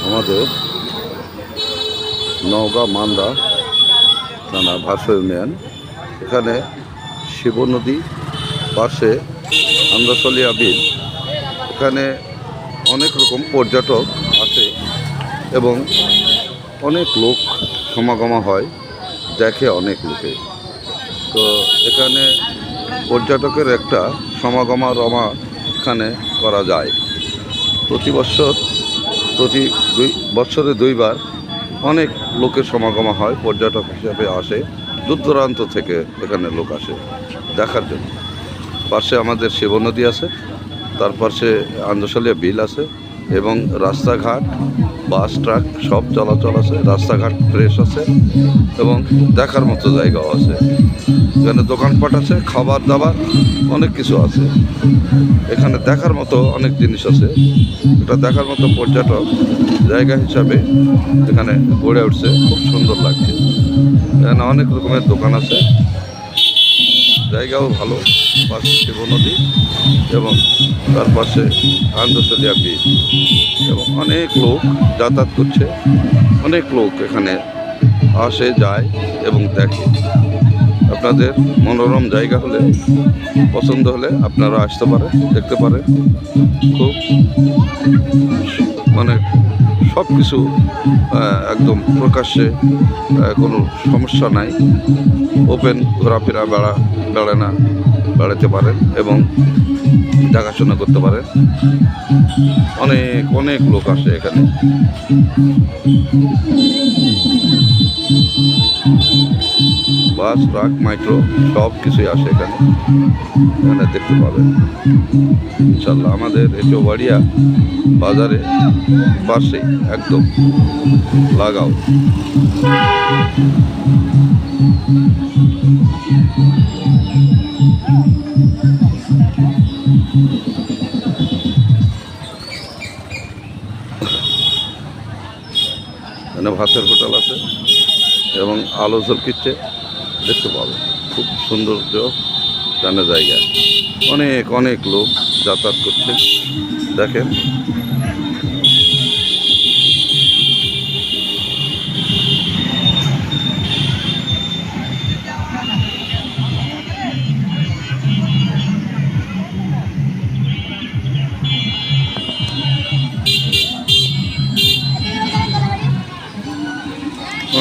আমাদের নওগাঁ মান্দা থানা ভারসা ইউনিয়ন, এখানে শিব নদী পাশে আন্দাসলিয়া বিল। এখানে অনেক রকম পর্যটক আসে এবং অনেক লোক সমাগম হয়, দেখে অনেক লোকে। তো এখানে পর্যটকের একটা সমাগমা এখানে করা যায় প্রতি বছরে দুইবার। অনেক লোকের সমাগম হয়, পর্যটক হিসাবে আসে, দূর দূরান্ত থেকে এখানে লোক আসে দেখার জন্য। পাশে আমাদের শিব নদী আছে, তার পাশে আন্দাসলিয়া বিল আছে এবং রাস্তাঘাট, বাস ট্রাক সব চলাচল আছে, রাস্তাঘাট ফ্রেশ আছে এবং দেখার মতো জায়গাও আছে। এখানে দোকানপাট আছে, খাবার দাবার অনেক কিছু আছে। এখানে দেখার মতো অনেক জিনিস আছে। এটা দেখার মতো পর্যটক জায়গা হিসাবে এখানে গড়ে উঠছে, খুব সুন্দর লাগছে। এখানে অনেক রকমের দোকান আছে, জায়গাও ভালো। পাশে শিব নদী এবং তার পাশে আন্দাসলিয়া বিচ এবং অনেক লোক যাতায়াত করছে। অনেক লোক এখানে আসে, যায় এবং দেখে। আপনাদের মনোরম জায়গা হলে, পছন্দ হলে আপনারা আসতে পারেন, দেখতে পারেন। খুব সব কিছু একদম প্রকাশ্যে, কোনো সমস্যা নাই। ওপেন ঘোরাফেরা বেড়াতে পারেন এবং দেখাশোনা করতে পারেন। অনেক লোক আসে এখানে। বাস ট্রাক মাইক্রো সব কিছুই আসে এখানে দেখতে পাবেন ইনশাল্লাহ। আমাদের এঁচোবাড়িয়া বাজারে পাশে একদম লাগাও। এখানে ভাতের হোটেল আছে এবং আলো ঝলকিচ্ছে, দেখতে পাবেন। খুব সৌন্দর্য জানা জায়গা। অনেক লোক যাতায়াত করছে, দেখেন।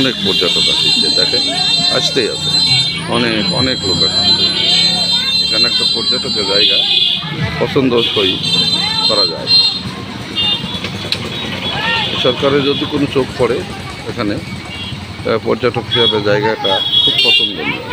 অনেক পর্যটক আসছে, দেখেন, আসতেই আছে। অনেক লোক আসছে। এখানে একটা পর্যটকের জায়গা পছন্দসই করা যায়। সরকারের যদি কোনো চোখ পড়ে এখানে, পর্যটক হিসাবে জায়গাটা খুব পছন্দনীয়।